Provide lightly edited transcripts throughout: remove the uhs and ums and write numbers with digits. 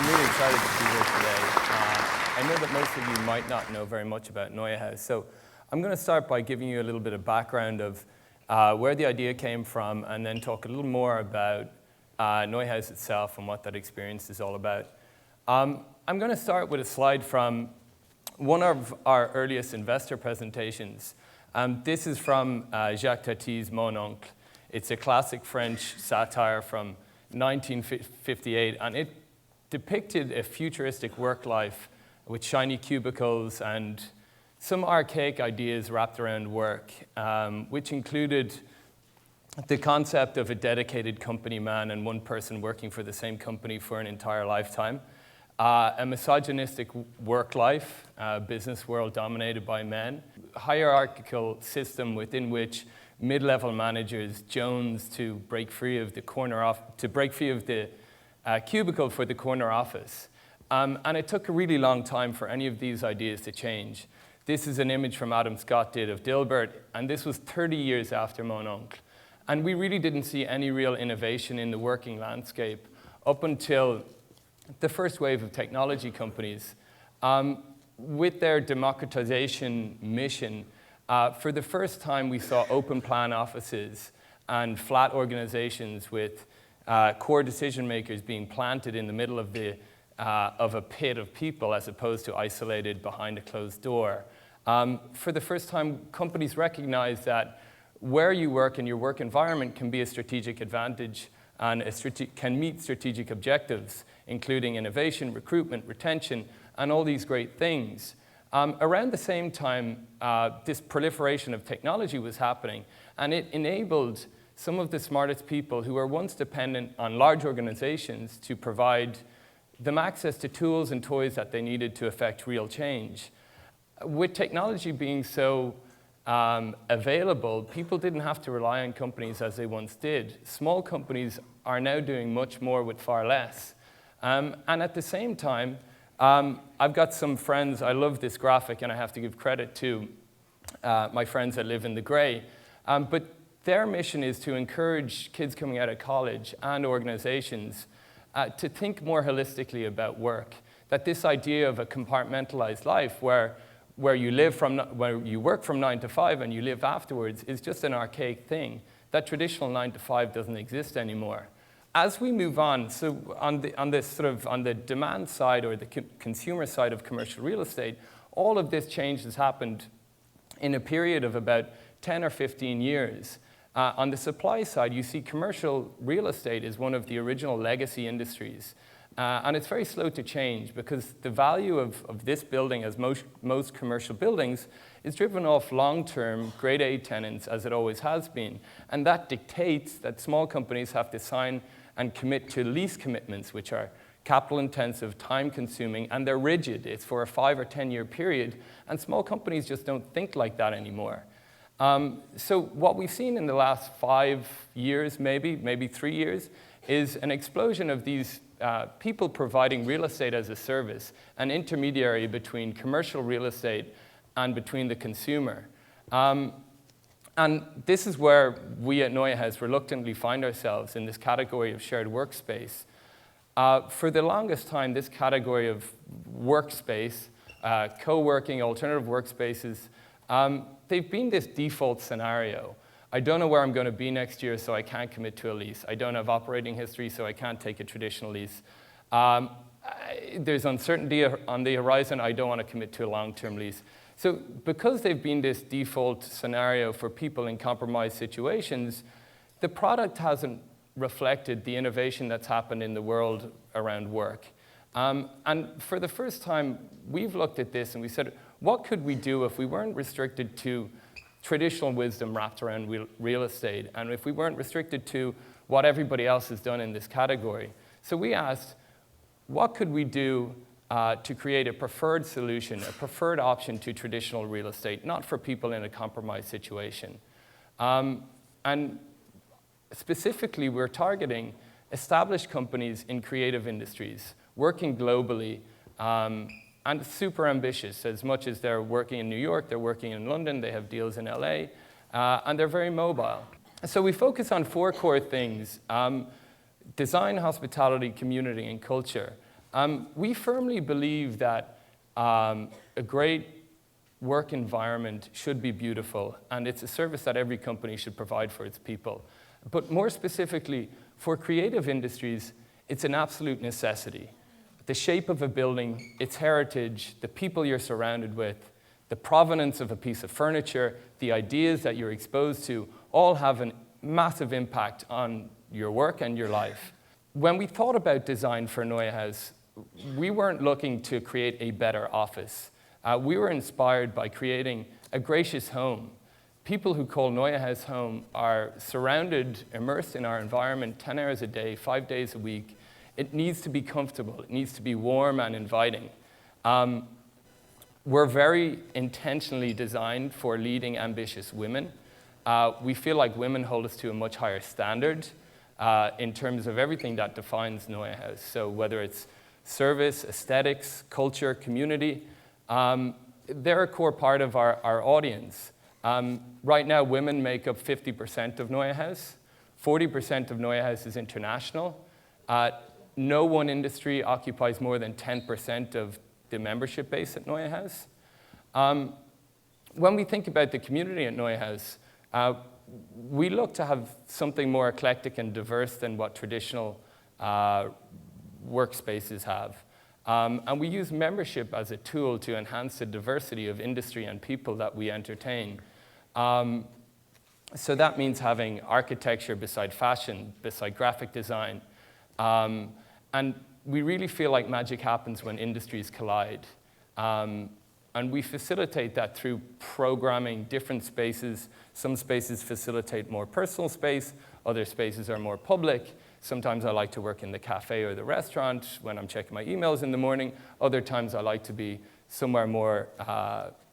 I'm really excited to be here today. I know that most of you might not know very much about NeueHouse, so I'm going to start by giving you a little bit of background of where the idea came from, and then talk a little more about NeueHouse itself and what that experience is all about. I'm going to start with a slide from one of our earliest investor presentations. This is from Jacques Tati's Mon Oncle. It's a classic French satire from 1958, and it depicted a futuristic work life with shiny cubicles and some archaic ideas wrapped around work, which included the concept of a dedicated company man and one person working for the same company for an entire lifetime, a misogynistic work life, business world dominated by men, a hierarchical system within which mid-level managers jones to break free of the cubicle for the corner office. And it took a really long time for any of these ideas to change. This is an image from Adam Scott did of Dilbert, and this was 30 years after Mon Oncle. And we really didn't see any real innovation in the working landscape up until the first wave of technology companies. With their democratization mission, for the first time we saw open plan offices and flat organizations with core decision makers being planted in the middle of a pit of people as opposed to isolated behind a closed door. For the first time, companies recognized that where you work and your work environment can be a strategic advantage and can meet strategic objectives, including innovation, recruitment, retention, and all these great things. Around the same time, this proliferation of technology was happening, and it enabled some of the smartest people who were once dependent on large organizations to provide them access to tools and toys that they needed to affect real change. With technology being so available, people didn't have to rely on companies as they once did. Small companies are now doing much more with far less. And at the same time, I've got some friends, I love this graphic, and I have to give credit to my friends that live in the gray. But their mission is to encourage kids coming out of college and organizations to think more holistically about work. That this idea of a compartmentalized life where you work from 9 to 5 and you live afterwards is just an archaic thing. That traditional 9 to 5 doesn't exist anymore. As we move on, so on the demand side or the consumer side of commercial real estate, all of this change has happened in a period of about 10 or 15 years. On the supply side, you see commercial real estate is one of the original legacy industries. And it's very slow to change because the value of this building, as most commercial buildings, is driven off long-term grade A tenants, as it always has been. And that dictates that small companies have to sign and commit to lease commitments, which are capital-intensive, time-consuming, and they're rigid. It's for a 5 or 10-year period, and small companies just don't think like that anymore. So what we've seen in the last 5 years, maybe 3 years, is an explosion of these people providing real estate as a service, an intermediary between commercial real estate and between the consumer. And this is where we at NeueHouse reluctantly find ourselves in this category of shared workspace. For the longest time, this category of workspace, co-working, alternative workspaces, they've been this default scenario. I don't know where I'm going to be next year, so I can't commit to a lease. I don't have operating history, so I can't take a traditional lease. There's uncertainty on the horizon. I don't want to commit to a long-term lease. So because they've been this default scenario for people in compromised situations, the product hasn't reflected the innovation that's happened in the world around work. And for the first time, we've looked at this and we said, what could we do if we weren't restricted to traditional wisdom wrapped around real estate, and if we weren't restricted to what everybody else has done in this category? So we asked, what could we do to create a preferred solution, a preferred option to traditional real estate, not for people in a compromised situation? And specifically, we're targeting established companies in creative industries, working globally, and super ambitious. As much as they're working in New York, they're working in London, they have deals in LA, and they're very mobile. So we focus on 4 core things: design, hospitality, community, and culture. We firmly believe that a great work environment should be beautiful, and it's a service that every company should provide for its people. But more specifically, for creative industries, it's an absolute necessity. The shape of a building, its heritage, the people you're surrounded with, the provenance of a piece of furniture, the ideas that you're exposed to, all have a massive impact on your work and your life. When we thought about design for NeueHouse, we weren't looking to create a better office. We were inspired by creating a gracious home. People who call NeueHouse home are surrounded, immersed in our environment 10 hours a day, 5 days a week. It needs to be comfortable. It needs to be warm and inviting. We're very intentionally designed for leading, ambitious women. We feel like women hold us to a much higher standard in terms of everything that defines NeueHouse. So whether it's service, aesthetics, culture, community, they're a core part of our audience. Right now, women make up 50% of NeueHouse. 40% of NeueHouse is international. No one industry occupies more than 10% of the membership base at NeueHouse. When we think about the community at NeueHouse, we look to have something more eclectic and diverse than what traditional workspaces have. And we use membership as a tool to enhance the diversity of industry and people that we entertain. So that means having architecture beside fashion, beside graphic design. And we really feel like magic happens when industries collide. And we facilitate that through programming different spaces. Some spaces facilitate more personal space. Other spaces are more public. Sometimes I like to work in the cafe or the restaurant when I'm checking my emails in the morning. Other times I like to be somewhere more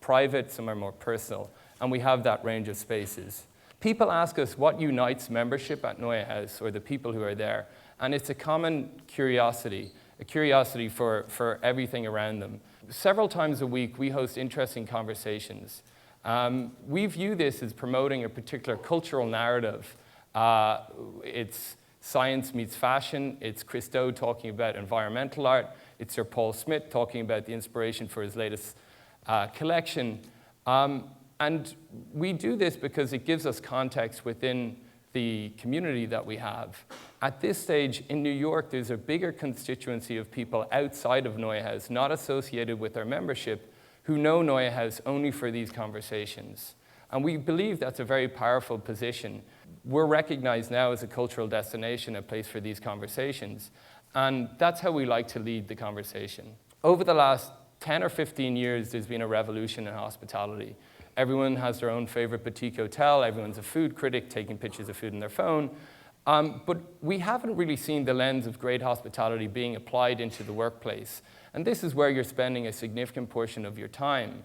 private, somewhere more personal. And we have that range of spaces. People ask us what unites membership at NeueHouse or the people who are there. And it's a common curiosity, a curiosity for everything around them. Several times a week, we host interesting conversations. We view this as promoting a particular cultural narrative. It's science meets fashion. It's Christo talking about environmental art. It's Sir Paul Smith talking about the inspiration for his latest collection. And we do this because it gives us context within the community that we have. At this stage, in New York, there's a bigger constituency of people outside of NeueHouse, not associated with our membership, who know NeueHouse only for these conversations. And we believe that's a very powerful position. We're recognized now as a cultural destination, a place for these conversations. And that's how we like to lead the conversation. Over the last 10 or 15 years, there's been a revolution in hospitality. Everyone has their own favorite boutique hotel. Everyone's a food critic taking pictures of food on their phone. But we haven't really seen the lens of great hospitality being applied into the workplace. And this is where you're spending a significant portion of your time.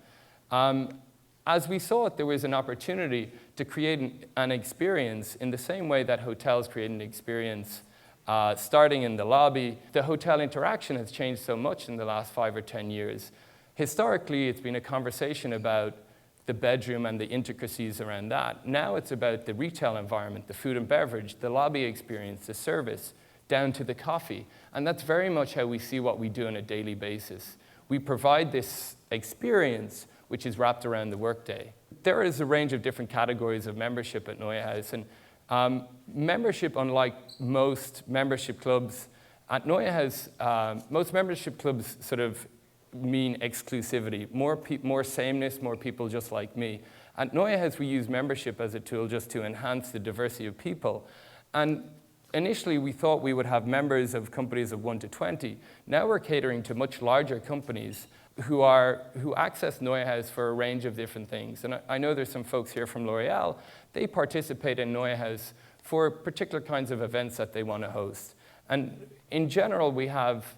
As we saw it, there was an opportunity to create an experience in the same way that hotels create an experience starting in the lobby. The hotel interaction has changed so much in the last 5 or 10 years. Historically, it's been a conversation about the bedroom and the intricacies around that. Now it's about the retail environment, the food and beverage, the lobby experience, the service, down to the coffee. And that's very much how we see what we do on a daily basis. We provide this experience which is wrapped around the workday. There is a range of different categories of membership at NeueHouse. And membership, unlike most membership clubs, at NeueHouse, most membership clubs sort of mean exclusivity, more sameness, more people just like me. At NeueHouse, we use membership as a tool just to enhance the diversity of people. And initially, we thought we would have members of companies of 1 to 20. Now we're catering to much larger companies who access NeueHouse for a range of different things. And I know there's some folks here from L'Oreal. They participate in NeueHouse for particular kinds of events that they want to host. And in general, we have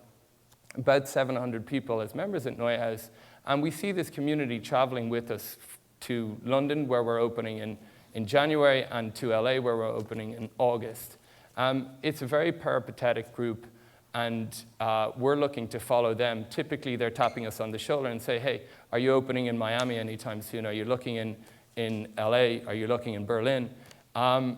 about 700 people as members at NeueHouse, and we see this community traveling with us to London, where we're opening in January, and to LA, where we're opening in August. It's a very peripatetic group, and we're looking to follow them. Typically, they're tapping us on the shoulder and say, hey, are you opening in Miami anytime soon? Are you looking in LA? Are you looking in Berlin? And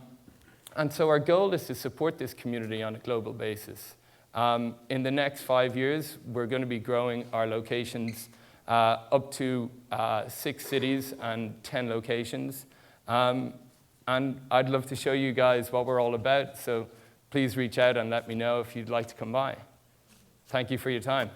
so our goal is to support this community on a global basis. In the next 5 years, we're going to be growing our locations up to 6 cities and 10 locations. And I'd love to show you guys what we're all about, so please reach out and let me know if you'd like to come by. Thank you for your time.